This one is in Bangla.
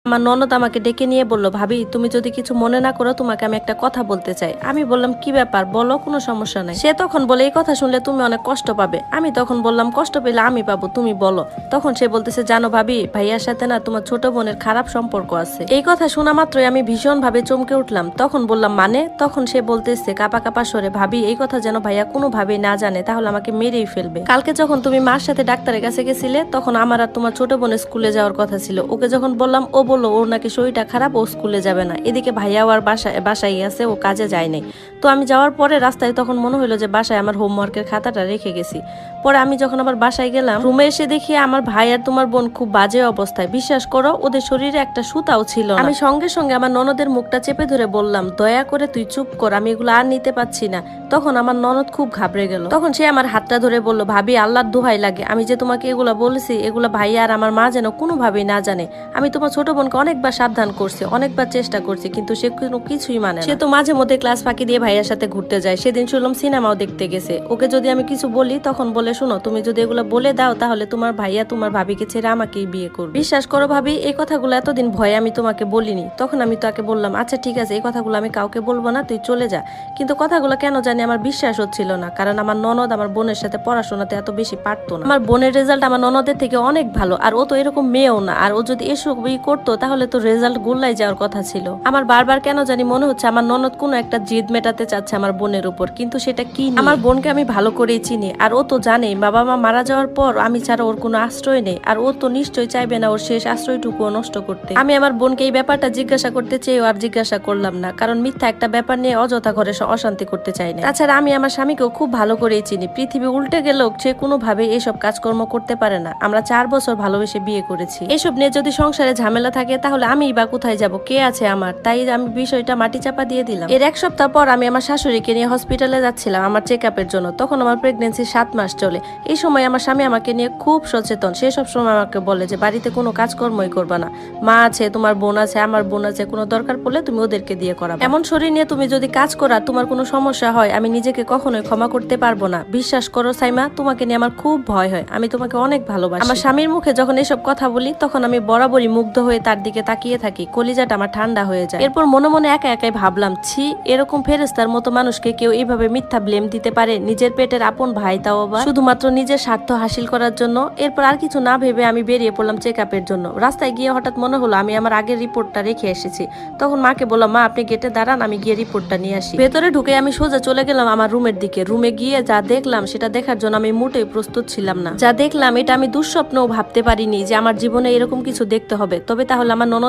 আমার ননদ আমাকে ডেকে নিয়ে বলল, ভাবি তুমি যদি কিছু মনে না করো তোমাকে আমি একটা কথা বলতে চাই। আমি বললাম কি ব্যাপার বলো, কোনো সমস্যা নাই। সে তখন বলে এই কথা শুনলে তুমি অনেক কষ্ট পাবে। আমি তখন বললাম কষ্ট পেলে আমি পাবো, তুমি বলো। তখন সে বলতেছে জানো ভাবি, ভাইয়ার সাথে না তোমার ছোট বোনের খারাপ সম্পর্ক আছে। এই কথা শোনা মাত্রই আমি ভীষণ ভাবে চমকে উঠলাম। তখন বললাম মানে? তখন সে বলতেছে কাপা কাপা সরে, ভাবি এই কথা যেন ভাইয়া কোনোভাবেই না জানে, তাহলে আমাকে মেরেই ফেলবে। কালকে যখন তুমি মার সাথে ডাক্তারের কাছে গেছিলে তখন আমার আর তোমার ছোট বোনের স্কুলে যাওয়ার কথা ছিল। ওকে যখন বললাম ও বললো ওর নাকি শরীরটা খারাপ, ও স্কুলে যাবে না। এদিকে ভাইয়াও আর বাসায় আছে, ও কাজে যায় নাই। তো আমি যাওয়ার পরে রাস্তায় তখন মনে হলো যে বাসায় আমার হোমওয়ার্কের খাতাটা রেখে গেছি। পরে আমি যখন আবার বাসায় গেলাম, রুমে এসে দেখি আমার ভাই আর তোমার বোন খুব বাজে অবস্থায়। বিশ্বাস করো ওদের শরীরে একটা সুতাও ছিল না। আমি সঙ্গে সঙ্গে আমার ননদের মুখটা চেপে ধরে বললাম দয়া করে তুই চুপ কর, আমি এগুলো আর নিতে পারছি না। তখন আমার ননদ খুব ঘাবড়ে গেল। তখন সে আমার হাতটা ধরে বলল, ভাবি আল্লাহর দোহাই লাগে, আমি যে তোমাকে এগুলা বলেছি এগুলা ভাইয়া আর আমার মা যেন কোনোভাবেই না জানে। আমি তোমার ছোট বোনকে অনেকবার সাবধান করছি, অনেকবার চেষ্টা করছি, কিন্তু সে কোনো কিছুই মানে না। সে তো মাঝে মধ্যে ক্লাস ফাঁকি দিয়ে ভাইয়ার সাথে ঘুরতে যায়। সেদিন শুনলাম সিনেমাও দেখতে গেছে। ওকে যদি আমি কিছু বলি তখন বলে শোনো তুমি যদি এগুলো বলে দাও তাহলে তোমার ভাইয়া তোমার ভাবিকে ছেড়ে আমাকেই বিয়ে করবে। বিশ্বাস করো ভাবি এই কথাগুলো এতদিন ভয়ে আমি তোমাকে বলিনি। তখন আমি তাকে বললাম আচ্ছা ঠিক আছে, এই কথাগুলো আমি কাউকে বলবো না, তুই চলে যা। কিন্তু কথাগুলো কেন জানি আমার বিশ্বাস হচ্ছিল না, কারণ আমার ননদ আমার বোনের সাথে পড়াশোনাতে এত বেশি পারতো না। আমার বোনের রেজাল্ট আমার ননদের থেকে অনেক ভালো, আর ও তো এরকম মেয়েও না। আর ও যদি এসবই করতো তাহলে তো রেজাল্ট গোল্লাই যাওয়ার কথা ছিল। আমার বারবার কেন জানি মনে হচ্ছে আমার ননদ কোনো একটা জিদ মেটাতে চাচ্ছে আমার বোনের উপর, কিন্তু সেটা কি? আমার বোনকে আমি ভালো করেই চিনি, আর ও তো জানে বাবা মা মারা যাওয়ার পর আমি ছাড়া ওর কোনো আশ্রয় নেই। আর ও তো নিশ্চয়ই চাইবে না ওর শেষ আশ্রয়টুকু নষ্ট করতে। আমি আমার বোনকে এই ব্যাপারটা জিজ্ঞাসা করতে চেয়েও আর জিজ্ঞাসা করলাম না, কারণ মিথ্যা একটা ব্যাপার নিয়ে অযথা ঘরে অশান্তি করতে চাই না। তাছাড়া আমি আমার স্বামীকেও খুব ভালো করেই চিনি। পৃথিবী উল্টে গেলেও সে কোনোভাবে এসব কাজকর্ম করতে পারে না। আমরা 4 বছর ভালোবেসে বিয়ে করেছি। এসব নিয়ে যদি সংসারে ঝামেলা থাকে তাহলে আমি বা কোথায় যাব, কে আছে আমার? তাই আমি বিষয়টা মাটি চাপা দিয়ে দিলাম। এর 1 সপ্তাহ পর আমি আমার শাশুড়িকে নিয়ে হসপিটালে যাচ্ছিলাম আমার চেকআপের জন্য। তখন আমার প্রেগনেন্সি 7 মাস চলে। এই সময় আমার স্বামী আমাকে নিয়ে খুব সচেতন। সে সব সময় আমাকে বলে যে বাড়িতে কোনো কাজকর্মই করবা না, মা আছে, তোমার বোন আছে, আমার বোন আছে, কোনো দরকার পড়লে তুমি ওদেরকে দিয়ে করাবে। এমন শরীর নিয়ে তুমি যদি কাজ করা তোমার কোনো সমস্যা হয় আমি নিজেকে কখনোই ক্ষমা করতে পারবো না। বিশ্বাস করো সাইমা, তোমাকে নিয়ে আমার খুব ভয় হয়। আমি তোমাকে অনেক ভালোবাসি। আমার স্বামীর মুখে যখন এসব কথা বলি তখন আমি বরাবরই মুগ্ধ হয়ে তার দিকে তাকিয়ে থাকি। কলিজাটা আমার ঠান্ডা হয়ে যায়। এরপর মনে মনে একা একাই ভাবলাম, ছি, এরকম ফেরেস্তার মতো মানুষকে কেউ এইভাবে মিথ্যা ব্লেম দিতে পারে? নিজের পেটের আপন ভাই, তাও আবার শুধুমাত্র নিজের স্বার্থ হাসিল করার জন্য। এরপর আর কিছু না ভেবে আমি বেরিয়ে পড়লাম চেকআপের জন্য। রাস্তায় গিয়ে হঠাৎ মনে হলো আমি আমার আগের রিপোর্টটা রেখে এসেছি। তখন মাকে বললাম, মা আপনি গেটে দাঁড়ান, আমি গিয়ে রিপোর্টটা নিয়ে আসি। ভেতরে ঢুকে আমি সোজা চলে গেলাম আমার রুমের দিকে। রুমে গিয়ে যা দেখলাম সেটা দেখার জন্য আমি মোটেই প্রস্তুত ছিলাম না। যা দেখলাম এটা আমি দুঃস্বপ্নও ভাবতে পারিনি যে আমার জীবনে এরকম কিছু দেখতে হবে। তবে তাহলে আমার ননদ